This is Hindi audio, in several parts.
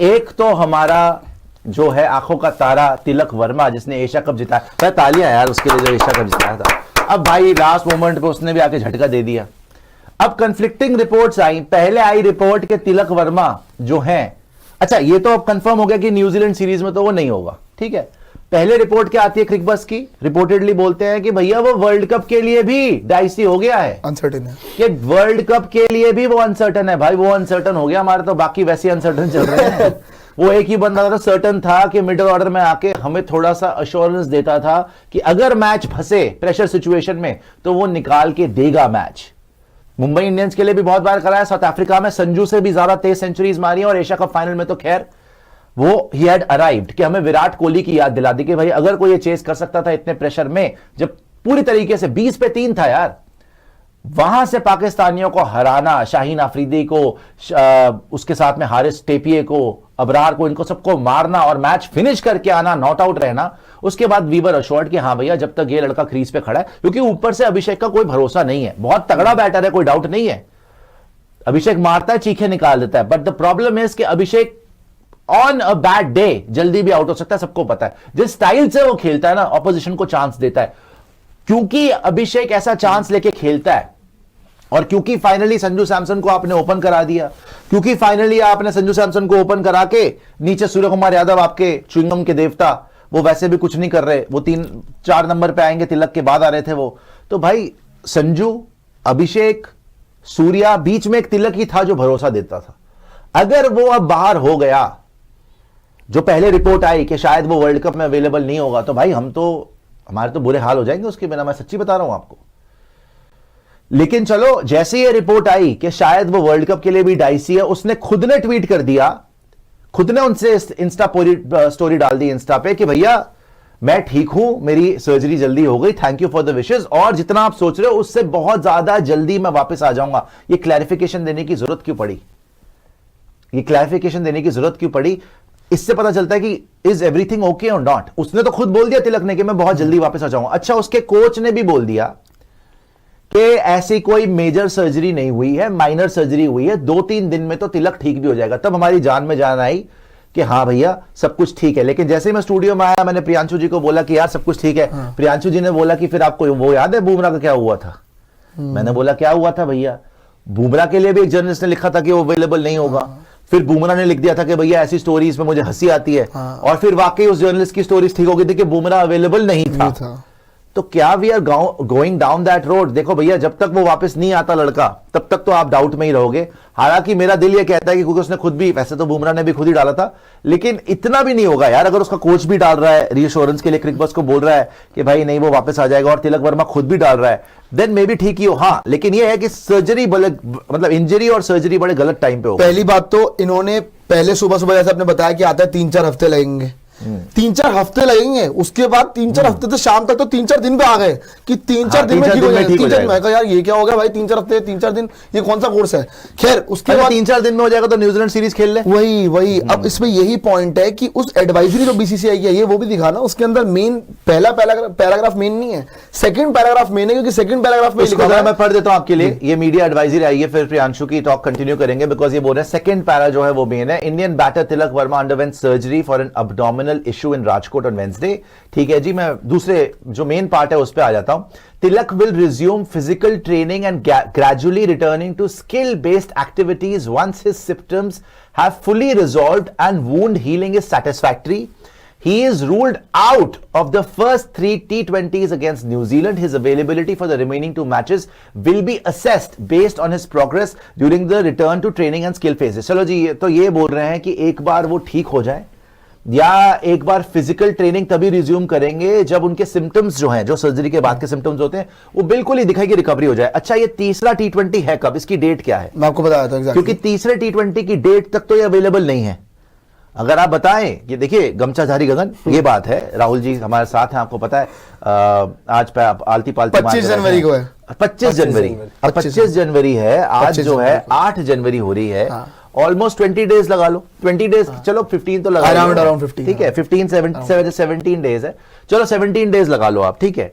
एक तो हमारा जो है आंखों का तारा तिलक वर्मा, जिसने एशिया कप जिताया, तालियां यार उसके लिए जो एशिया कप जिताया था। अब भाई लास्ट मोमेंट पे उसने भी आके झटका दे दिया। अब कंफ्लिक्टिंग रिपोर्ट्स आई। पहले आई रिपोर्ट के तिलक वर्मा जो हैं, अच्छा ये तो अब कंफर्म हो गया कि न्यूजीलैंड सीरीज में तो वो नहीं होगा, ठीक है। पहले रिपोर्ट क्या आती है क्रिकबस की, रिपोर्टेडली बोलते हैं कि भैया वो वर्ल्ड कप के लिए भी डाइसी हो गया है, अनसर्टेन है, कि वर्ल्ड कप के लिए भी वो अनसर्टन है। भाई वो अनसर्टन हो गया, हमारे तो बाकी वैसे अनसर्टन चल रहे हैं। वो एक ही बंदा था सर्टन था कि मिडिल ऑर्डर में आके हमें थोड़ा सा अश्योरेंस देता था कि अगर मैच फंसे प्रेशर सिचुएशन में तो वो निकाल के देगा मैच। मुंबई इंडियंस के लिए भी बहुत बार कराया, साउथ अफ्रीका में संजू से भी ज्यादा 23 सेंचुरीज मारी, और एशिया कप फाइनल में तो खैर वो ही हैड अराइव्ड कि हमें विराट कोहली की याद दिला दी कि भाई अगर कोई ये चेस कर सकता था इतने प्रेशर में, जब पूरी तरीके से 20 पे 3 था यार, वहां से पाकिस्तानियों को हराना, शाहीन अफरीदी को, उसके साथ में हारिस टेपिए को, अबरार को, इनको सबको मारना और मैच फिनिश करके आना, नॉट आउट रहना। उसके बाद वी वर अश्योर्ड कि हाँ भैया जब तक ये लड़का क्रीज पे खड़ा है, क्योंकि ऊपर से अभिषेक का कोई भरोसा नहीं है, बहुत तगड़ा बैटर है, कोई डाउट नहीं है, अभिषेक मारता है, चीखे निकाल देता है, बट द प्रॉब्लम इज कि अभिषेक ऑन अ बैड डे जल्दी भी आउट हो सकता है, सबको पता है। जिस स्टाइल से वो खेलता है ना, ऑपोजिशन को चांस देता है, क्योंकि अभिषेक ऐसा चांस लेके खेलता है, और क्योंकि फाइनली संजू सैमसन को आपने ओपन करा दिया, क्योंकि फाइनली आपने संजू सैमसन को ओपन करा के नीचे सूर्य कुमार यादव, आपके च्युइंगम के देवता, वो वैसे भी कुछ नहीं कर रहे, वो 3-4 नंबर पे आएंगे, तिलक के बाद आ रहे थे वो। तो भाई संजू, अभिषेक, सूर्या, बीच में एक तिलक ही था जो भरोसा देता था। अगर वो अब बाहर हो गया, जो पहले रिपोर्ट आई कि शायद वो वर्ल्ड कप में अवेलेबल नहीं होगा, तो भाई हमारे तो बुरे हाल हो जाएंगे उसके बिना, मैं सच्ची बता रहा हूं आपको। लेकिन चलो, जैसे ये रिपोर्ट आई कि शायद वो वर्ल्ड कप के लिए भी डाइसी है, उसने खुद ने ट्वीट कर दिया, खुद ने उनसे इंस्टा स्टोरी डाल दी इंस्टा पे कि भैया मैं ठीक हूं, मेरी सर्जरी जल्दी हो गई, thank you for the wishes, और जितना आप सोच रहे हो उससे बहुत ज्यादा जल्दी मैं वापस आ जाऊंगा। ये क्लैरिफिकेशन देने की जरूरत क्यों पड़ी? ये क्लैरिफिकेशन देने की जरूरत क्यों पड़ी? इससे पता चलता है कि इज एवरीथिंग ओके और नॉट। उसने तो खुद बोल दिया तिलक ने कि मैं बहुत जल्दी वापस आ जाऊंगा। अच्छा, उसके कोच ने भी बोल दिया कि ऐसी कोई मेजर सर्जरी नहीं हुई है, माइनर सर्जरी हुई है, 2-3 दिन में तो तिलक ठीक भी हो जाएगा। तब हमारी जान में जान आई कि हाँ भैया सब कुछ ठीक है। लेकिन जैसे ही मैं स्टूडियो में आया, मैंने प्रियांशु जी को बोला कि यार सब कुछ ठीक है। हाँ। प्रियांशु जी ने बोला कि फिर आपको वो याद है बुमराह का क्या हुआ था? मैंने बोला क्या हुआ था भैया? बुमराह के लिए भी एक जर्नलिस्ट ने लिखा था कि वो अवेलेबल नहीं होगा। फिर बुमराह ने लिख दिया था कि भैया ऐसी स्टोरीज में मुझे हंसी आती है। और फिर वाकई उस जर्नलिस्ट की स्टोरीज ठीक हो गई थी कि बुमराह अवेलेबल नहीं था। तो क्या we are going down that road? देखो भैया, जब तक वो वापस नहीं आता लड़का, तब तक तो आप डाउट में ही रहोगे। हालांकि मेरा दिल ये कहता है कि क्योंकि उसने खुद भी, वैसे तो बुमराह ने भी खुद ही डाला था, लेकिन इतना भी नहीं होगा यार। अगर उसका कोच भी डाल रहा है, रीअश्योरेंस के लिए क्रिकबस को बोल रहा है कि भाई नहीं वो वापस आ जाएगा, और तिलक वर्मा खुद भी डाल रहा है, देन मे बी ठीक ही हो। हाँ, लेकिन ये है कि सर्जरी मतलब इंजरी और सर्जरी बड़े गलत टाइम पे हो। पहली बात तो इन्होंने पहले सुबह जैसे आपने बताया कि आता है 3-4 हफ्ते लगेंगे, 3-4 हफ्ते लगेंगे, उसके बाद 3-4 हफ्ते तो शाम तक तो 3-4 दिन पे आ गए कि 3-4 दिन में ठीक हो जाएगा। 3-4 मैं कहा यार ये क्या हो गया भाई, 3-4 हफ्ते 3-4 दिन, ये कौन सा कोर्स है? खैर उसके बाद 3-4 दिन में हो जाएगा तो न्यूजीलैंड सीरीज खेल ले। वही अब इसमें यही पॉइंट है कि उस एडवाइजरी जो बीसीसीआई की है, ये वो भी दिखाना, उसके अंदर मेन पहला पैराग्राफ मेन नहीं है, सेकंड पैराग्राफ मेन है, क्योंकि सेकंड पैराग्राफ में लिखा है, मैं पढ़ देता हूं आपके लिए। ये मीडिया एडवाइजरी आई है, फिर प्रियांशु की टॉक कंटिन्यू करेंगे, बिकॉज ये बोल रहे हैं सेकंड पैरा जो है वो मेन है। Indian batter Tilak Varma underwent surgery for an abdominal issue in Rajkot on Wednesday। ठीक है जी, मैं दूसरे जो मेन पार्ट है उस पे आ जाता हूं। तिलक will resume physical training and gradually returning to skill based activities once his symptoms have fully resolved and wound healing is satisfactory. He is ruled out of the first 3 T20s against New Zealand. His availability for the remaining 2 matches will be assessed based on his progress during the return to training and skill phases। चलो जी, तो ये बोल रहे हैं कि एक बार वो ठीक हो जाए, या एक बार फिजिकल ट्रेनिंग तभी रिज्यूम करेंगे जब उनके सिम्टम्स जो हैं, जो सर्जरी के बाद के सिम्टम्स होते हैं, वो बिल्कुल ही दिखाई कि रिकवरी हो जाए। अच्छा, ये तीसरा T20 है कब? इसकी डेट क्या है? मैं आपको बताया था exactly। क्योंकि तीसरे T20 की डेट तक तो ये अवेलेबल नहीं है। अगर आप बताएं कि देखिए गमछाधारी गगन, ये बात है, राहुल जी हमारे साथ हैं, आपको पता है आज पे आलती पालती 25 जनवरी को है, 25 जनवरी, अब 25 जनवरी है, आज जो है 8 जनवरी हो रही है। ऑलमोस्ट 20 डेज लगा लो, 20 डेज, चलो 15 तो लगा लो, अराउंड 15, ठीक है, 17 डेज है, चलो 17 डेज लगा लो आप, ठीक है।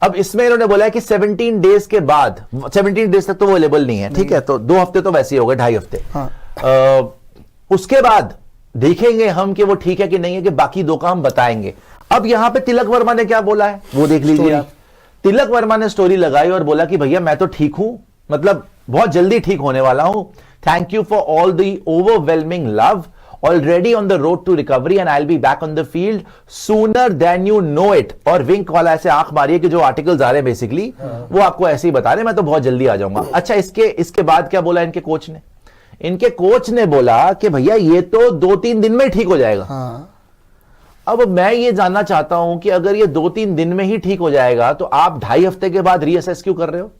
अब इसमें इन्होंने बोला है कि 17 डेज के बाद, 17 डेज तक तो वो अवेलेबल नहीं है, ठीक है, तो 2 हफ्ते तो वैसे ही हो गए, 2.5 हफ्ते। उसके बाद देखेंगे हम कि वो ठीक है कि नहीं है, कि बाकी दो काम बताएंगे। अब यहां पे तिलक वर्मा ने क्या बोला है वो देख लीजिए आप। तिलक वर्मा ने स्टोरी लगाई और बोला कि भैया मैं तो ठीक हूं, मतलब बहुत जल्दी ठीक होने वाला हूं। Thank you for all the overwhelming love, already on the road to recovery and I will be back on the field sooner than you know it. और विंक वाला ऐसे आंख मारिए कि जो आर्टिकल्स आ रहे हैं बेसिकली वो आपको ऐसे ही बता रहे हैं, मैं तो बहुत जल्दी आ जाऊंगा। अच्छा, इसके बाद क्या बोला इनके कोच ने? इनके कोच ने बोला कि भैया ये तो 2-3 दिन में ठीक हो जाएगा। हाँ। अब मैं ये जानना चाहता हूं कि अगर ये 2-3 दिन में ही ठीक हो जाएगा तो आप 2.5 हफ्ते के बाद रीअसेस क्यों कर रहे हो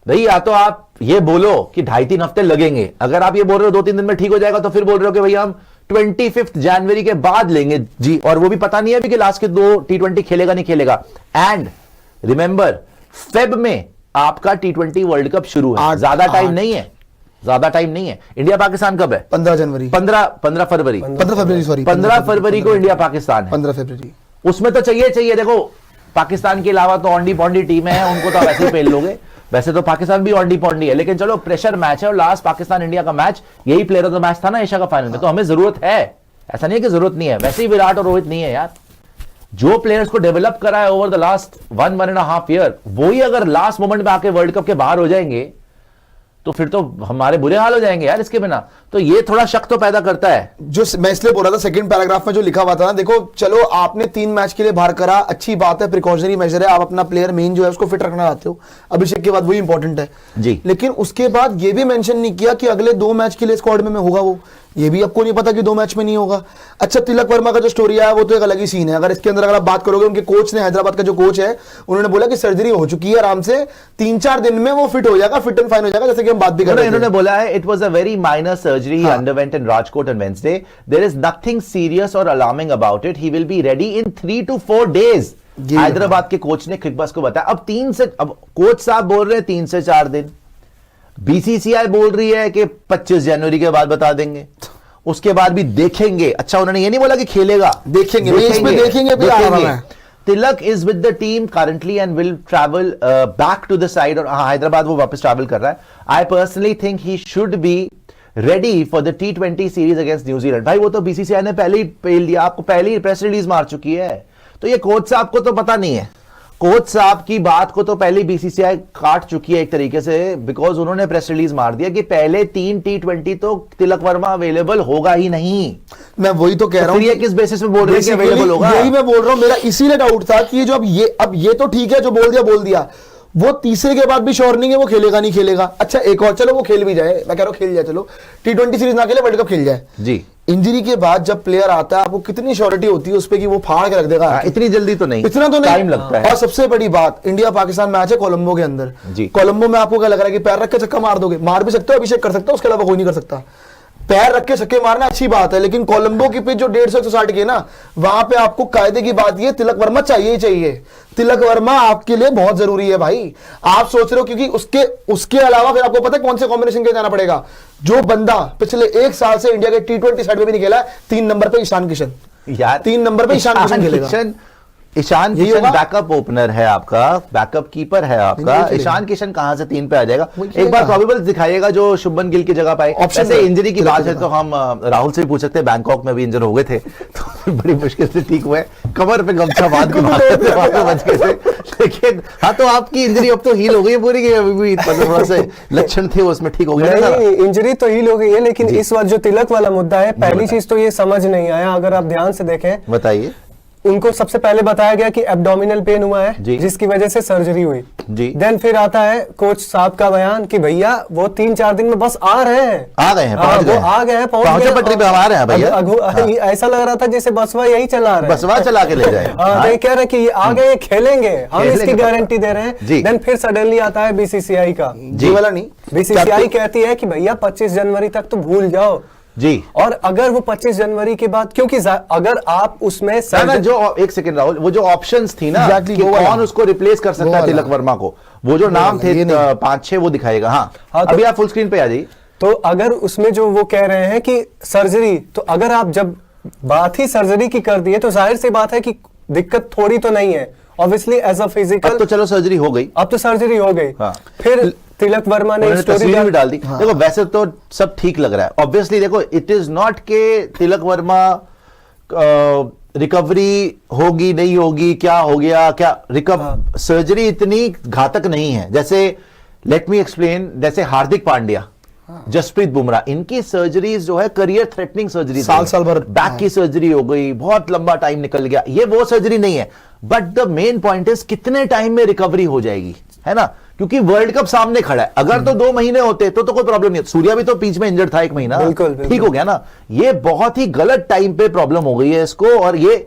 भाई? या तो आप ये बोलो कि 2.5-3 हफ्ते लगेंगे, अगर आप ये बोल रहे हो 2-3 दिन में ठीक हो जाएगा तो फिर बोल रहे हो कि भैया हम 25 जनवरी के बाद लेंगे जी, और वो भी पता नहीं है अभी कि लास्ट के 2 T20 खेलेगा नहीं खेलेगा। एंड रिमेंबर, फेब में आपका T20 वर्ल्ड कप शुरू है, ज्यादा टाइम नहीं है, ज्यादा टाइम नहीं है। इंडिया पाकिस्तान कब है? 15 जनवरी, 15 फरवरी, 15 फरवरी को इंडिया पाकिस्तान है। 15 फरवरी। उसमें तो चाहिए देखो, पाकिस्तान के अलावा तो औंडी पौंडी टीम है, उनको तो वैसे ही पेल लोगे। वैसे तो पाकिस्तान भी औंडी पौंडी है, लेकिन चलो प्रेशर मैच है और लास्ट पाकिस्तान इंडिया का मैच यही प्लेयर ऑफ द मैच था ना एशिया का फाइनल में, तो हमें जरूरत है, ऐसा नहीं है कि जरूरत नहीं है। वैसे ही विराट और रोहित नहीं है यार, जो प्लेयर्स को डेवलप करा है ओवर द लास्ट 1.5 ईयर, वो ही अगर लास्ट मोमेंट में आके वर्ल्ड कप के बाहर हो जाएंगे तो फिर तो हमारे बुरे हाल हो जाएंगे यार इसके बिना। तो ये थोड़ा शक तो पैदा करता है। जो मैं इसलिए बोल रहा था, सेकंड पैराग्राफ में जो लिखा हुआ था ना, देखो चलो आपने 3 मैच के लिए बाहर करा, अच्छी बात है, प्रिकॉशनरी मेजर है, आप अपना प्लेयर मेन जो है उसको फिट रखना चाहते हो, अभिषेक के बाद वही इंपॉर्टेंट है जी। लेकिन उसके बाद ये भी मेंशन नहीं किया कि अगले 2 मैच के लिए स्क्वाड में होगा वो, ये भी आपको नहीं पता कि 2 मैच में नहीं होगा। अच्छा, तिलक वर्मा का जो स्टोरी आया वो तो एक अलग ही सीन है। अगर इसके अंदर अगर आप बात करोगे, उनके कोच ने, हैदराबाद का जो कोच है, उन्होंने बोला कि सर्जरी हो चुकी है, आराम से 3-4 दिन में वो फिट हो जाएगा, फिट एंड फाइन हो जाएगा, जैसे कि हम बात भी कर रहे थे। इन्होंने बोला है it was a very minor surgery underwent in Rajkot on Wednesday, there is nothing serious और alarming about it, he will be ready in 3 to 4 days। Hyderabad के कोच ने क्रिकबज़ को बताया। अब कोच साहब बोल रहे हैं 3 से 4 दिन, बीसीसीआई बोल रही है कि 25 जनवरी के बाद बता देंगे, उसके बाद भी देखेंगे। अच्छा, उन्होंने ये नहीं बोला कि खेलेगा, देखेंगे। Tilak is with the team currently and will travel back to the side, और हैदराबाद वो वापस ट्रैवल कर रहा है। I personally think he should be ready for the T20 series against New Zealand. भाई वो तो बीसीसीआई ने पहले ही पेल दिया, आपको पहले ही प्रेस रिलीज मार चुकी है, तो ये कोच साहब को तो पता नहीं है। कोच साहब की बात को तो पहले बीसीसीआई काट चुकी है एक तरीके से, बिकॉज उन्होंने प्रेस रिलीज मार दिया कि पहले 3 T20 तो तिलक वर्मा अवेलेबल होगा ही नहीं। मैं वही तो कह रहा हूं, ये किस बेसिस पे बोल रहे हैं कि अवेलेबल होगा? यही मैं बोल रहा हूं, मेरा इसीलिए डाउट था कि जो अब ये तो ठीक है, जो बोल दिया, वो तीसरे के बाद भी श्योर नहीं है वो खेलेगा नहीं खेलेगा। अच्छा, एक और, चलो वो खेल भी जाए, मैं कह रहा हूं खेल जाए, चलो T20 सीरीज ना खेले, वर्ल्ड कप खेल जाए जी। इंजरी के बाद जब प्लेयर आता है, आपको कितनी श्योरिटी होती है उस पर कि वो फाड़ के रख देगा? इतनी जल्दी तो नहीं, इतना तो नहीं, टाइम लगता है। और सबसे बड़ी बात, इंडिया पाकिस्तान मैच है कोलंबो के अंदर जी। कोलंबो में आपको क्या लग रहा है कि पैर रख के छक्का मार दोगे? मार भी सकते हो, अभिषेक कर सकता है, उसके अलावा कोई नहीं कर सकता। पैर रख के छक्के मारना अच्छी बात है, लेकिन कोलंबो की पिच जो 150-160 की है ना, वहां पे आपको कायदे की बात ये, तिलक वर्मा चाहिए ही चाहिए। तिलक वर्मा आपके लिए बहुत जरूरी है भाई। आप सोच रहे हो क्योंकि उसके अलावा फिर आपको पता है कौन से कॉम्बिनेशन के जाना पड़ेगा? जो बंदा पिछले 1 साल से इंडिया के T20 साइड में भी नहीं खेला है, 3 नंबर पे ईशान किशन यार, 3 नंबर पे ईशान किशन खेलेगा। ईशान किशन बैकअप ओपनर है आपका, बैकअप कीपर है आपका। ईशान किशन कहां से 3 पे आ जाएगा? एक बार प्रोबेबल दिखाइएगा जो शुभमन गिल की जगह पाए। ऐसे इंजरी की बात है तो हम राहुल से भी पूछ सकते हैं, बैंकॉक में भी इंजर हो गए थे तो बड़ी मुश्किल से ठीक हुए, कमर पे गमछा बांध के बच गए थे। लेकिन हाँ, तो आपकी इंजरी अब तो हील हो गई है पूरी, अभी भी थोड़ा से लक्षण थे उसमें ठीक हो गया। इंजरी तो हील हो गई है, लेकिन इस बार जो तिलक वाला मुद्दा है, पहली चीज तो ये समझ नहीं आया, अगर आप ध्यान से देखें, बताइए। उनको सबसे पहले बताया गया कि एब्डोमिनल पेन हुआ है, जिसकी वजह से सर्जरी हुई जी। देन फिर आता है कोच साहब का बयान कि भैया वो 3-4 दिन में बस आ रहे हैं, आ गए हैं, पहुंच गए पटरी पे, आ रहे हैं भैया। ऐसा लग रहा था जैसे बसवा यही चला रहे हैं, बसवा चला के ले जाए। ये कह रहे कि ये आ गए, खेलेंगे, हम इसकी गारंटी दे रहे हैं। देन फिर सडनली आता है बीसीसीआई का, जी वाला नहीं, बीसीसीआई कहती है कि भैया 25 जनवरी तक तो भूल जाओ जी। और अगर वो 25 जनवरी के बाद, क्योंकि अगर आप उसमें जो एक सेकंड राहुल, वो जो ऑप्शंस थी ना कि कौन उसको रिप्लेस कर सकता है तिलक वर्मा को, वो जो नाम थे 5-6 वो दिखाएगा। हाँ, अभी आप फुल स्क्रीन पे आ जाइए। तो अगर उसमें जो वो कह रहे हैं कि सर्जरी, तो अगर आप जब बात ही सर्जरी की कर दी है तो जाहिर सी बात है कि दिक्कत थोड़ी तो नहीं है, ऑब्वियसली एज अ फिजिकल। अब तो चलो सर्जरी हो गई, अब तो सर्जरी हो गई। हाँ। फिर तिलक वर्मा ने उन्होंने स्टोरी तस्वीर भी डाल दी। देखो वैसे तो सब ठीक लग रहा है ऑब्वियसली। देखो इट इज नॉट के तिलक वर्मा रिकवरी होगी नहीं होगी, क्या हो गया क्या सर्जरी इतनी घातक नहीं है। जैसे लेट मी एक्सप्लेन, जैसे हार्दिक पांड्या, जसप्रीत बुमराह, इनकी सर्जरीज जो है करियर थ्रेटनिंग सर्जरी, साल भर बैक की सर्जरी हो गई, बहुत लंबा टाइम निकल गया, ये वो सर्जरी नहीं है। But the main point is कितने टाइम में रिकवरी हो जाएगी, है ना, क्योंकि वर्ल्ड कप सामने खड़ा है। अगर तो 2 महीने होते तो कोई प्रॉब्लम नहीं। सूर्या भी तो बीच में इंजर्ड था 1 महीना, बिल्कुल, बिल्कुल। ठीक हो गया ना। ये बहुत ही गलत टाइम पे प्रॉब्लम हो गई है इसको। और ये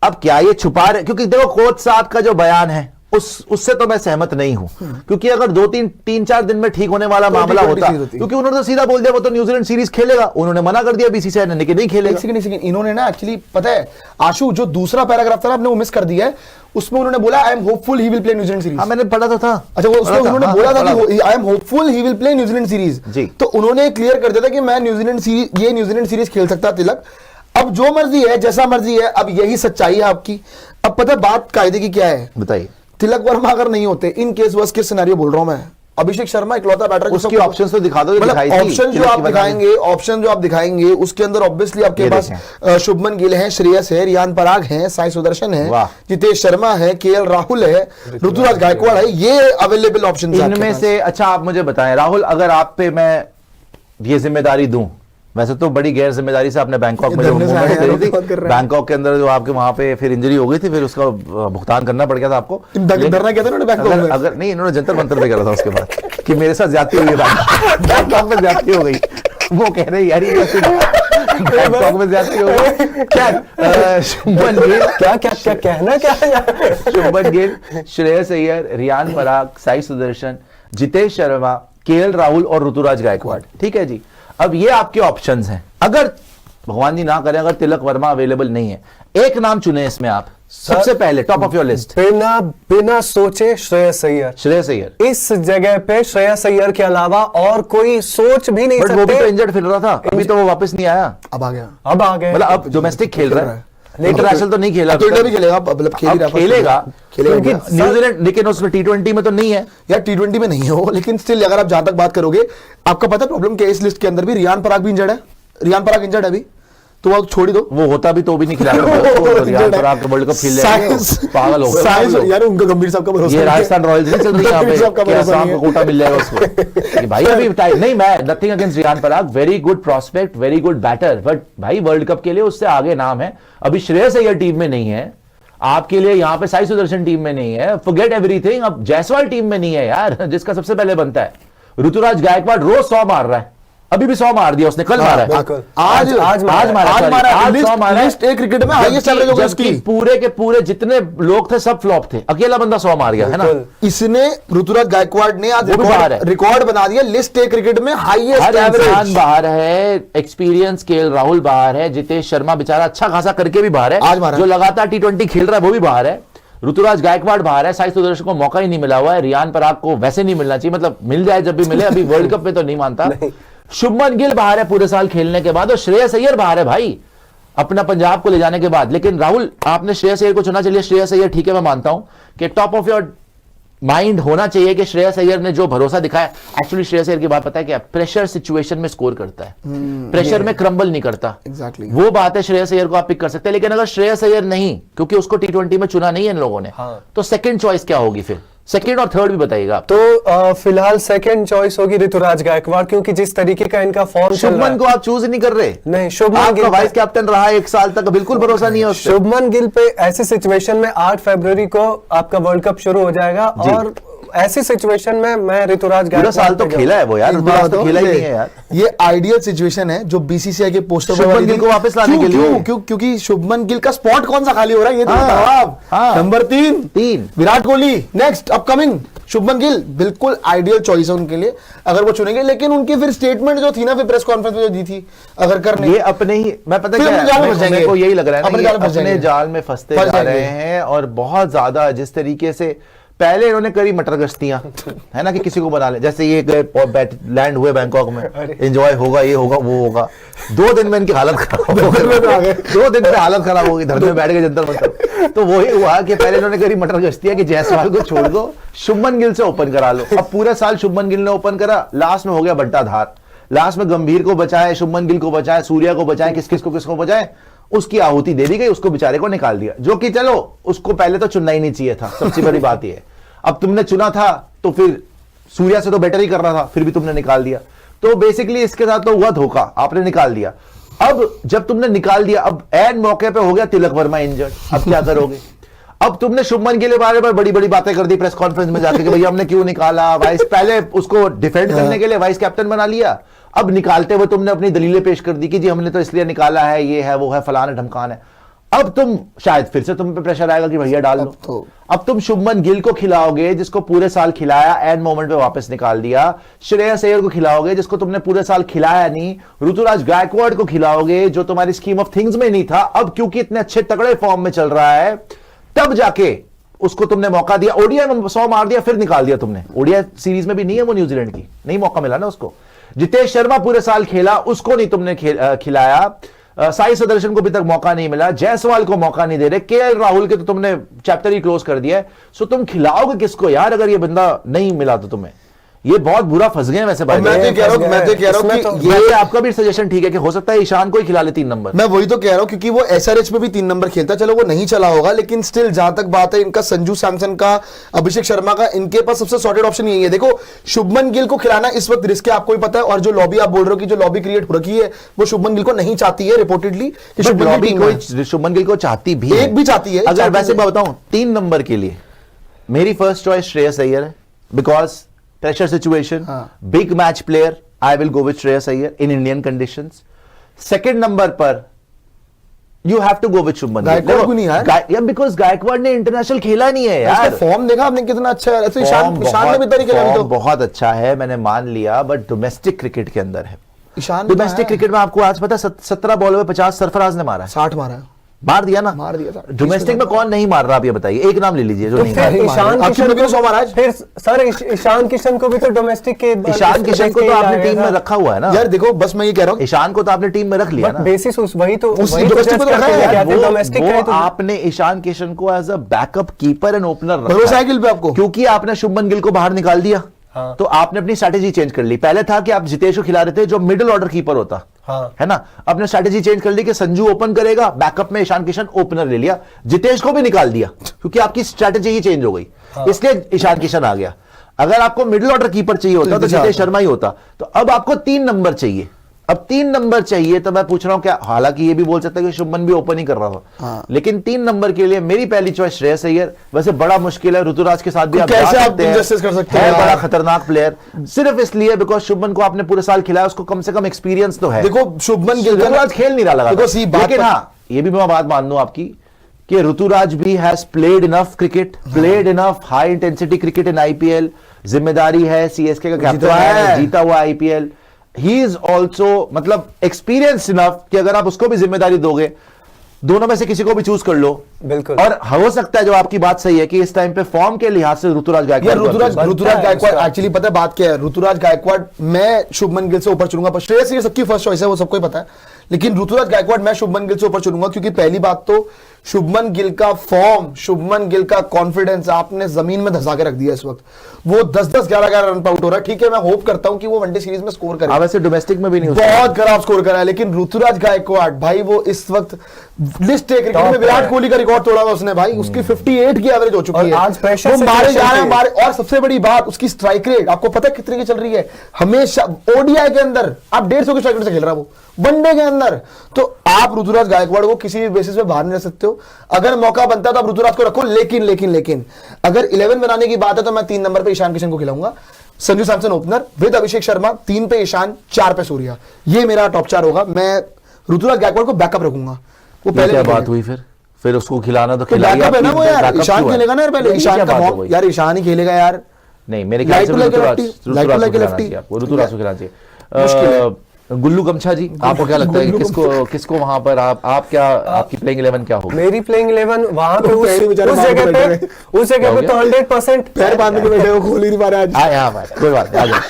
अब क्या ये छुपा रहे, क्योंकि देखो कोच साहब का जो बयान है उससे तो मैं सहमत नहीं हूं, क्योंकि अगर 3-4 दिन में ठीक होने वाला मामला होता, क्योंकि उन्होंने तो सीधा बोल दिया वो तो न्यूजीलैंड सीरीज खेलेगा, उन्होंने मना कर दिया बीसीसीआई ने कि नहीं खेलेगा। सेकंड इन्होंने ना एक्चुअली पता है आशु, जो दूसरा पैराग्राफ था ना आपने वो मिस कर दिया है, उसमें उन्होंने बोला आई am hopeful he will play New Zealand series. हाँ मैंने पढ़ा तो था। अच्छा, वो उसमें उन्होंने बोला था कि I am hopeful he will play New Zealand series ji. तो उन्होंने क्लियर कर दिया था कि मैं न्यूजीलैंड सीरीज खेल सकता तिलक। अब जो मर्जी है जैसा मर्जी है, अब यही सच्चाई है आपकी। अब पता है बात कायदे की क्या है, बताइए। तिलक वर्मा अगर नहीं होते, in case worst case scenario बोल रहा हूं मैं, अभिषेक शर्मा इकलौता बैटर, उसकी ऑप्शंस तो दिखा दो, ऑप्शन जो आप दिखाएंगे उसके अंदर ऑब्वियसली आपके पास शुभमन गिल है, श्रेयस है, रियान पराग है, साई सुदर्शन है, जितेश शर्मा है, केएल राहुल है, ऋतुराज गायकवाड़ है, ये अवेलेबल ऑप्शन है इनमें से। अच्छा आप मुझे बताएं राहुल, अगर आप पे मैं ये जिम्मेदारी दूं, वैसे तो बड़ी गैर जिम्मेदारी से आपने बैंकॉक में जो मूवमेंट करी थी, बैंकॉक के अंदर जो आपके वहां पे फिर इंजरी हो गई थी, फिर उसका भुगतान करना पड़ गया था आपको। डरना क्या था उन्होंने बैंकॉक में? अगर नहीं, इन्होंने जंतर मंतर पे करा था उसके बाद कि मेरे साथ ज्यादती हुई है, बैंकॉक में ज्यादती हो गई। वो कह रहे यार बैंकॉक में ज्यादती हो गई क्या? शुभमन गिल क्या कहना क्या है? शुभमन गिल, श्रेयस अय्यर, रियान पराग, साई सुदर्शन, जितेश शर्मा, केएल राहुल और ऋतुराज गायकवाड़, ठीक है जी। अब ये आपके ऑप्शंस हैं। अगर भगवान जी ना करें अगर तिलक वर्मा अवेलेबल नहीं है, एक नाम चुने इसमें आप सबसे पहले टॉप ऑफ योर लिस्ट। बिना सोचे श्रेयस अय्यर। श्रेयस अय्यर इस जगह पे श्रेयस अय्यर के अलावा और कोई सोच भी नहीं सकते। वो भी तो इंजर्ड फिर रहा था, अभी तो वो वापस नहीं आया। अब आ गया, मतलब अब डोमेस्टिक खेल रहा है, इंटरनेशनल तो नहीं खेला, तो इंडिया भी खेलेगा, मतलब खेलेगा न्यूजीलैंड, लेकिन उसमें T20 में तो नहीं है यार। T20 में नहीं हो, लेकिन स्टिल अगर आप जहां तक बात करोगे, आपका पता प्रॉब्लम क्या है इस लिस्ट के अंदर भी? रियान पराग भी इंजर्ड है, रियान पराग इंजर्ड है अभी, तो वो छोड़ ही दो। वो होता भी तो भी नहीं खिलाता, रियान पराग का वर्ल्ड कप खेल लेगा, पागल हो गया यार। उनका गंभीर साहब का भरोसा, ये राजस्थान रॉयल्स नहीं चल रही यहाँ पे, क्या शाम को कोटा मिल जाएगा उसको? भाई अभी टाइम नहीं, मैं nothing against Riyan Parag, very good prospect, very good batter, but भाई वर्ल्ड कप के लिए उससे आगे नाम है। अभी श्रेयस अय्यर टीम में नहीं है आपके लिए, यहाँ पे साई सुदर्शन टीम में नहीं है, फॉरगेट एवरीथिंग। अब जायसवाल टीम में नहीं है यार, जिसका सबसे पहले बनता है। ऋतुराज गायकवाड़ रोज 100 मार रहा है, अभी भी 100 मार दिया उसने, कल मारा है, आज मारा लिस्ट एक क्रिकेट में हाईएस्ट एवरेज होगी उसकी। पूरे के पूरे जितने लोग थे सब फ्लॉप थे, अकेला बंदा 100 मार गया, है ना। इसने ऋतुराज गायकवाड़ ने आज रिकॉर्ड बना दिया, लिस्ट एक क्रिकेट में हाईएस्ट एवरेज। बाहर है, एक्सपीरियंस केएल राहुल बाहर है, जितेश शर्मा बेचारा अच्छा खासा करके भी बाहर है, जो लगातार T20 खेल रहा है वो भी बाहर है, ऋतुराज गायकवाड़ बाहर है, साई सुदर्शन को मौका ही नहीं मिला हुआ है, रियान पराग को वैसे नहीं मिलना चाहिए, मतलब मिल जाए जब भी मिले, अभी वर्ल्ड कप में तो नहीं मानता। शुभमन गिल बाहर है पूरे साल खेलने के बाद, और श्रेयस अय्यर बाहर है भाई अपना पंजाब को ले जाने के बाद। लेकिन राहुल आपने श्रेयस अय्यर को चुना, चलिए श्रेयस अय्यर ठीक है, मैं मानता हूं कि टॉप ऑफ योर माइंड होना चाहिए कि श्रेयस अय्यर ने जो भरोसा दिखाया। एक्चुअली श्रेयस अय्यर की बात पता है क्या, प्रेशर सिचुएशन में स्कोर करता है, प्रेशर में क्रम्बल नहीं करता। Exactly. वो बात है, श्रेयस अय्यर को आप पिक कर सकते हैं। लेकिन अगर श्रेयस अय्यर नहीं, क्योंकि उसको T20 में चुना नहीं है इन लोगों ने, तो सेकंड चॉइस क्या होगी फिर? सेकंड और थर्ड भी बताइएगा। तो फिलहाल सेकंड चॉइस होगी ऋतुराज गायकवाड़, क्योंकि जिस तरीके का इनका फॉर्म चल रहा है। शुभमन को आप चूज नहीं कर रहे? नहीं, शुभमन गिल वाइस कैप्टन रहा 1 साल तक, बिल्कुल भरोसा नहीं है उसपे। शुभमन गिल पे ऐसी सिचुएशन में 8 फरवरी को आपका वर्ल्ड कप शुरू हो जाएगा, और ऐसी सिचुएशन में मैं ऋतुराज गायकवाड़ साल तो खेला है वो यार, ऋतुराज तो खेला ही नहीं है यार। ये आइडियल सिचुएशन है जो बीसीसीआई के पोस्टर पर शुभमन गिल को वापस लाने के लिए। क्योंकि शुभमन गिल का स्पॉट कौन सा खाली हो रहा है ये तो बताओ आप। Number 3 Virat Kohli, next upcoming Shubman Gill, बिल्कुल आइडियल चॉइस है उनके लिए अगर वो चुनेंगे। लेकिन उनकी फिर स्टेटमेंट जो थी ना, फिर प्रेस कॉन्फ्रेंस में जो दी थी, अगर करने ये अपने ही, मैं पता क्या मेरे को यही लग रहा है, अपने जाल में फंसते जा रहे हैं। और बहुत ज्यादा जिस तरीके से पहले इन्होंने करी मटर गश्तियां, है ना, कि किसी को बना ले, जैसे ये गए लैंड हुए बैंकॉक में, एंजॉय होगा, ये होगा, वो होगा, 2 दिन में इनकी हालत खराब हो गई, 2 दिन में हालत खराब हो गई, धरने में बैठ गए जंतर मंतर। तो वही हुआ कि पहले इन्होंने करी मटर गश्तियां कि जायसवाल को छोड़ दो, शुभमन गिल से ओपन करा लो। अब पूरे साल शुभमन गिल ने ओपन करा, लास्ट में हो गया बंटाधार, लास्ट में गंभीर को बचाए, शुभमन गिल को बचाए, सूर्या को बचाए, किसको बचाए, उसकी आहुति दे दी गई, उसको बेचारे को निकाल दिया, जो कि चलो उसको पहले तो चुनना ही नहीं चाहिए था, सबसे बड़ी बात यह है। अब तुमने चुना था तो फिर सूर्या से तो बेटर ही कर रहा था, फिर भी तुमने निकाल दिया, तो बेसिकली इसके साथ तो हुआ धोखा, आपने निकाल दिया। अब जब तुमने निकाल दिया, अब एंड मौके पे हो गया तिलक वर्मा इंजर्ड, अब क्या करोगे? अब तुमने शुभमन गिल के बारे में बड़ी बड़ी बातें कर दी प्रेस कॉन्फ्रेंस में जाके कि भैया हमने क्यों निकाला, वाइस पहले उसको डिफेंड करने के लिए वाइस कैप्टन बना लिया, अब निकालते हुए तुमने अपनी दलीलें पेश कर दी कि जी हमने तो इसलिए निकाला है, ये है, वो है, फलाना ढमकान है। अब तुम शायद फिर से तुम पे प्रेशर आएगा कि भैया डाल लो। अब तुम शुभमन गिल को खिलाओगे जिसको पूरे साल खिलाया, एंड मोमेंट पे वापस निकाल दिया। श्रेयस अय्यर को खिलाओगे जिसको तुमने पूरे साल खिलाया नहीं। ऋतुराज गायकवाड़ को खिलाओगे जो तुम्हारी स्कीम ऑफ थिंग्स में नहीं था, अब क्योंकि इतने अच्छे तगड़े फॉर्म में चल रहा है तब जाके उसको तुमने मौका दिया। ओडीआई में 100 मार दिया, फिर निकाल दिया तुमने। ओडीआई सीरीज में भी नहीं है वो न्यूजीलैंड की, नहीं मौका मिला ना उसको। जितेश शर्मा पूरे साल खेला, उसको नहीं तुमने खिलाया। साई सुदर्शन को भी तक मौका नहीं मिला, जायसवाल को मौका नहीं दे रहे, केएल राहुल के तो तुमने चैप्टर ही क्लोज कर दिया है। सो तुम खिलाओगे किसको यार अगर ये बंदा नहीं मिला तो तुम्हें? ये बहुत बुरा फंस गए वैसे भाई। मैं तो कह रहा हूं कि ये आपका भी सजेशन ठीक है कि हो सकता है ईशान को ही खिला ले 3 नंबर। मैं वही तो कह रहा हूं क्योंकि वो एसआरएच में भी 3 नंबर खेलता, चलो वो नहीं चला होगा, लेकिन स्टिल जहां तक बात है इनका संजू सैमसन का, अभिषेक शर्मा का, इनके पास सबसे सॉर्टेड ऑप्शन यही है। देखो शुभमन गिल को खिलाना इस वक्त रिस्क है, आपको भी पता है, और जो लॉबी आप बोल रहे हो कि जो लॉबी क्रिएट हो रखी है वो शुभमन गिल को नहीं चाहती है रिपोर्टेडली। शुभमन गिल को चाहती भी एक भी चाहती है। अगर वैसे मैं बताऊं 3 नंबर के लिए मेरी फर्स्ट चॉइस श्रेयस अय्यर है, because pressure situation, big match player, I will go with Shreyas Iyer in Indian conditions. Second number पर you have to go with Shubman Gill. Gaikwad को नहीं यार, because गायकवाड़ ने इंटरनेशनल खेला नहीं है यार। फॉर्म देखा आपने कितना अच्छा है, ऐसे ईशान ने भी तरीके खेला तो बहुत अच्छा है, मैंने मान लिया, बट डोमेस्टिक क्रिकेट के अंदर है। ईशान डोमेस्टिक क्रिकेट में आपको आज पता है 17 बॉल में 50 सरफराज ने मारा है, 60 मारा है, मार दिया ना, मार दिया था। डोमेस्टिक में कौन नहीं मार रहा आप ये बताइए, एक नाम ले लीजिए जो नहीं मार रहा। ईशान किशन को फिर सर ईशान किशन को भी तो डोमेस्टिक के ईशान किशन को तो आपने टीम में रखा हुआ है ना यार। देखो बस मैं ये कह रहा हूं, ईशान को तो आपने टीम में रख लिया ना, बेसिस वही तो डोमेस्टिक को रखा है डोमेस्टिक है तो आपने ईशान किशन को as a backup keeper and opener रखा भरोसा है गिल पे आपको, क्योंकि आपने शुभमन गिल को बाहर निकाल दिया। तो आपने अपनी स्ट्रेटेजी चेंज कर ली। पहले था कि आप जितेश को खिला रहे थे जो मिडिल ऑर्डर कीपर होता, है ना, अपने स्ट्रेटेजी चेंज कर ली कि संजू ओपन करेगा, बैकअप में ईशान किशन ओपनर ले लिया, जितेश को भी निकाल दिया क्योंकि आपकी स्ट्रेटेजी ही चेंज हो गई, इसलिए ईशान किशन आ गया। अगर आपको मिडिल ऑर्डर कीपर चाहिए होता तो जितेश शर्मा ही होता। तो अब आपको 3 नंबर चाहिए, अब 3 नंबर चाहिए, तो मैं पूछ रहा हूं क्या, हालांकि ये भी बोल सकता है कि शुभमन भी ओपन ही कर रहा था, लेकिन 3 नंबर के लिए मेरी पहली चॉइस श्रेयस अय्यर। वैसे बड़ा मुश्किल है, ऋतुराज के साथ भी आप कैसे आप इंजस्टिस कर सकते हैं, बड़ा खतरनाक प्लेयर, सिर्फ इसलिए बिकॉज शुभमन को आपने पूरे साल खिलाया, उसको कम से कम एक्सपीरियंस तो है। देखो शुभमन गिल ऋतुराज खेल नहीं रहा लगा, लेकिन हाँ ये भी मैं बात मान लूं आपकी कि ऋतुराज भी has played enough cricket, played enough high intensity cricket in IPL, जिम्मेदारी है, सीएसके का कैप्टन है, जीता हुआ आईपीएल, ही इज ऑल्सो मतलब एक्सपीरियंस इनफ कि अगर आप उसको भी जिम्मेदारी दोगे, दोनों में से किसी को भी चूज कर लो। बिल्कुल। और हो सकता है जो आपकी बात सही है कि इस टाइम पे फॉर्म के लिहाज से ऋतुराज गायकवाड़ एक्चुअली पता है बात क्या है, ऋतुराज गायकवाड़ मैं शुभमन गिल से ऊपर चुनूंगा, पर श्रेयस अय्यर सबकी फर्स्ट चॉइस है, वो सबको ही पता है, लेकिन ऋतुराज गायकवाड़ मैं शुभमन गिल से ऊपर चुनूंगा क्योंकि पहली बात तो शुभमन गिल का फॉर्म, शुभमन गिल का कॉन्फिडेंस आपने जमीन में धसा के रख दिया इस वक्त। वो 10-10, 11-11 रन पर आउट हो रहा है। ठीक है, मैं होप करता हूं कि वो वनडे सीरीज में स्कोर करे, वैसे डोमेस्टिक में भी नहीं, बहुत खराब स्कोर करा है, लेकिन ऋतुराज गायकवाड़ भाई वो इस वक्त लिस्ट क्रिकेट में विराट कोहली का रिकॉर्ड तोड़ा हुआ उसने भाई, उसकी 58 की एवरेज हो चुकी है, आज प्रेशर वो मारे जा रहे हैं। और सबसे बड़ी बात उसकी स्ट्राइक रेट आपको पता है कितने की चल रही है, हमेशा ओडीआई के अंदर आप 150 की स्ट्राइक रेट से खेल रहा है वो, वनडे के अंदर। तो आप ऋतुराज गायकवाड़ को किसी भी बेसिस पे बाहर नहीं रख सकते हो, अगर मौका बनता है तो आप ऋतुराज को रखो, लेकिन अगर 11 बनाने की बात है तो मैं 3 नंबर पे ईशान किशन को खिलाऊंगा, संजू सैमसन ओपनर विद अभिषेक शर्मा, 3 पे ईशान, 4 पे सूर्या, ये मेरा टॉप 4 होगा। मैं ऋतुराज गायकवाड़ को बैकअप रखूंगा। वो पहले क्या बात हुई फिर उसको खिलाना तो बैकअप है ना वो यार, ईशान खेलेगा ना यार, पहले ईशान का यार, ईशान ही खेलेगा यार, नहीं मेरे ख्याल से ऋतुराज को खिलाना चाहिए। गुल्लू गमछा जी, आपको क्या लगता है कि किसको वहां पर आप क्या, आपकी प्लेइंग 11 क्या होगी? मेरी प्लेइंग 11 वहां पे पैर बेचारे उस बांध के जगह बैठे पे, उस जगह पे तो 100% पैर बांधने के बैठे हो, खोल ही नहीं पा रहे आज। हाँ यहाँ भाई कोई बात नहीं,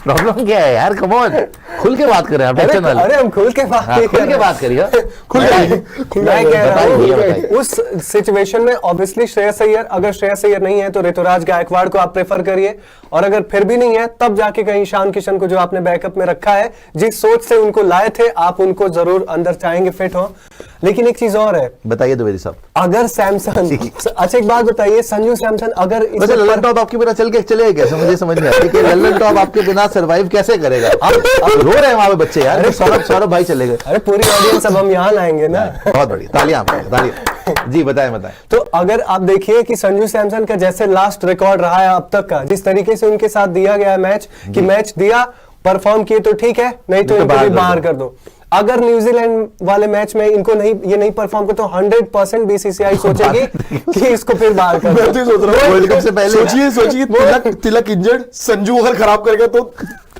प्रॉब्लम क्या है यार, कम ऑन, खुल के बात कर रहे हैं आप, टेंशन ना लो। अरे हम खुल के बात हाँ, नहीं खुल कर के रहे। बात करिए। मैं कह रहा बताइए, हूँ बताइए। उस सिचुएशन में ऑब्वियसली श्रेयस अय्यर, अगर श्रेयस अय्यर नहीं है तो ऋतुराज गायकवाड़ को आप प्रेफर करिए, और अगर फिर भी नहीं है तब जाके कहीं ईशान किशन को जो आपने बैकअप में रखा है, जिस सोच से उनको लाए थे आप उनको जरूर अंदर चाहेंगे फिट हो। लेकिन एक चीज और है, बताइए द्विवेदी साहब। अगर सैमसन, अच्छा एक बात बताइए, संजू सैमसन अगर वैसे ललन टॉप आपके बिना चलेगा कैसे, मुझे समझ नहीं आता कि ललन टॉप आपके बिना सरवाइव कैसे करेगा। आप रो रहे हैं वहां पे बच्चे यार, सौरभ भाई चले गए। अरे पूरी ऑडियंस अब हम यहाँ लाएंगे ना। बहुत बढ़िया, तालियां तालियां जी। बताएं। तो अगर आप देखिए कि संजू सैमसन का जैसे लास्ट रिकॉर्ड रहा है अब तक का, जिस तरीके से उनके साथ दिया गया है मैच, कि मैच दिया, परफॉर्म किए तो ठीक है, नहीं तो इनको भी बाहर कर दो। अगर न्यूजीलैंड वाले मैच में इनको ये नहीं परफॉर्म कर तो 100% बीसीसीआई सोचेगी कि इसको फिर बाहर कर दो। मैं तो ये सोच रहा हूँ वर्ल्ड कप से पहले सोचिए तिलक इंजर्ड, संजू अगर खराब करेगा तो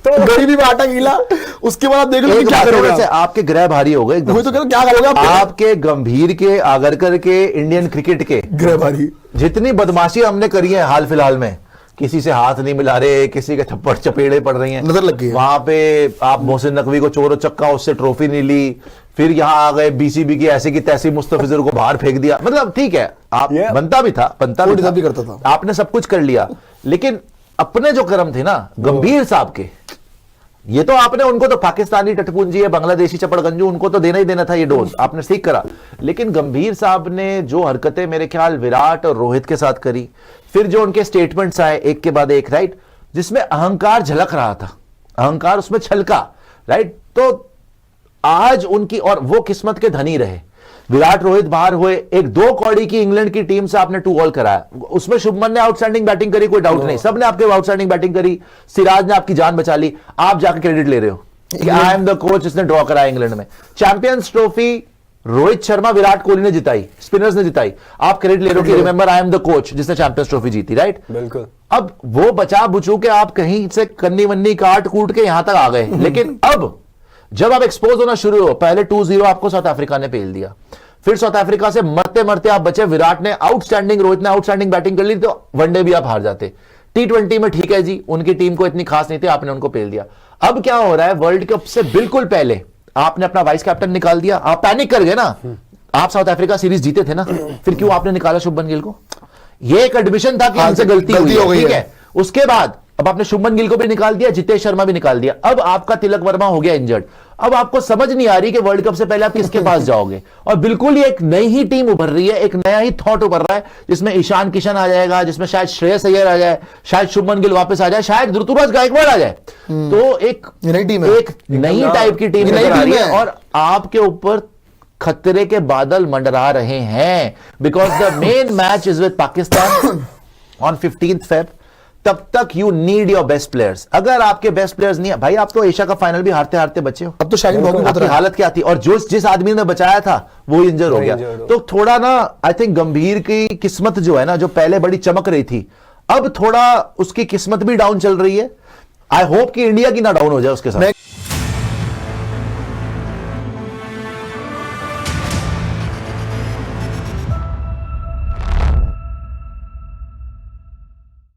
गरीबी में आटा गीला, उसके बाद आप देख लो कि क्या करोगे। से आपके ग्रह भारी हो गए एकदम वही तो से। कह रहा हूं, क्या करोगे आप? आपके गंभीर के, आगरकर के, इंडियन क्रिकेट के ग्रह भारी। जितनी बदमाशी हमने करी है हाल फिलहाल में, किसी से हाथ नहीं मिला रहे, किसी के थप्पड़ चपेड़े पड़ रही हैं, नजर लग गई है। वहां पे आप मोहसिन नकवी को चोरो चक्का, उससे ट्रॉफी नहीं ली, फिर यहाँ आ गए बीसीबी की ऐसी की तैसी, मुस्तफिजुर को बाहर फेंक दिया। मतलब ठीक है, आप बनता भी था, बनता भी करता था, आपने सब कुछ कर लिया, लेकिन अपने जो कर्म थे ना गंभीर साहब के, ये तो आपने उनको तो पाकिस्तानी टटपुंजी है, बांग्लादेशी चपड़गंजू, उनको तो देना ही देना था ये डोज, आपने ठीक करा। लेकिन गंभीर साहब ने जो हरकतें मेरे ख्याल विराट और रोहित के साथ करी, फिर जो उनके स्टेटमेंट्स आए एक के बाद एक, राइट, जिसमें अहंकार झलक रहा था, अहंकार उसमें छलका, राइट, तो आज उनकी, और वो किस्मत के धनी रहे। विराट रोहित बाहर हुए, एक 2 कौड़ी की इंग्लैंड की टीम से आपने 2 ऑल कराया, उसमें शुभमन ने आउटस्टैंडिंग बैटिंग करी, कोई डाउट नहीं, सबने आपके आउटस्टैंडिंग बैटिंग करी, सिराज ने आपकी जान बचा ली, आप जाके क्रेडिट ले रहे हो कि आई एम द कोच जिसने ड्रॉ कराया इंग्लैंड में। चैंपियंस ट्रॉफी रोहित शर्मा, विराट कोहली ने जिताई, स्पिनर्स ने जिताई, आप क्रेडिट ले रहे हो कि remember I am the coach जिसने चैंपियंस ट्रॉफी जीती, राइट। बिल्कुल। अब वो बचा बुचू के आप कहीं से कन्नी वन्नी काट कूट के यहां तक आ गए, लेकिन अब जब आप एक्सपोज होना शुरू हो, पहले 2-0 आपको साउथ अफ्रीका ने पेल दिया, फिर साउथ अफ्रीका से मरते मरते आप बचे, विराट ने आउटस्टैंडिंग, रोहित ने आउटस्टैंडिंग बैटिंग कर ली, तो वनडे भी आप हार जाते। T20 में ठीक है जी, उनकी टीम को इतनी खास नहीं थी, आपने उनको पेल दिया। अब क्या हो रहा है, वर्ल्ड कप से बिल्कुल पहले आपने अपना वाइस कैप्टन निकाल दिया, आप पैनिक कर गए ना, आप साउथ अफ्रीका सीरीज जीते थे ना, फिर क्यों आपने निकाला शुभमन गिल को? ये एक एडमिशन था कि हमसे गलती हुई है, ठीक है। उसके बाद अब आपने शुभमन गिल को भी निकाल दिया, जितेश शर्मा भी निकाल दिया, अब आपका तिलक वर्मा हो गया इंजर्ड। अब आपको समझ नहीं आ रही कि वर्ल्ड कप से पहले आप किसके पास जाओगे, और बिल्कुल ही एक नई ही टीम उभर रही है, एक नया ही थॉट उभर रहा है, जिसमें ईशान किशन आ जाएगा, जिसमें शायद श्रेयस अय्यर आ जाए, शायद शुभमन गिल वापस आ जाए, शायद ऋतुराज गायकवाड़ आ जाए, तो एक नई टीम है, एक नई टाइप की टीम नजर आ रही है, और आपके ऊपर खतरे के बादल मंडरा रहे हैं, because the main match is with Pakistan on 15th Feb। तब तक you need your best players. अगर आपके बेस्ट प्लेयर्स नहीं है भाई, आप तो एशिया का फाइनल भी हारते हारते बचे हो। अब तो शाइनिंग बहुत आपकी हालत क्या थी, और जो जिस आदमी ने बचाया था वो इंजर हो गया, तो थोड़ा ना आई थिंक गंभीर की किस्मत जो है ना, जो पहले बड़ी चमक रही थी, अब थोड़ा उसकी किस्मत भी डाउन चल रही है। आई होप कि इंडिया की ना डाउन हो जाए उसके साथ।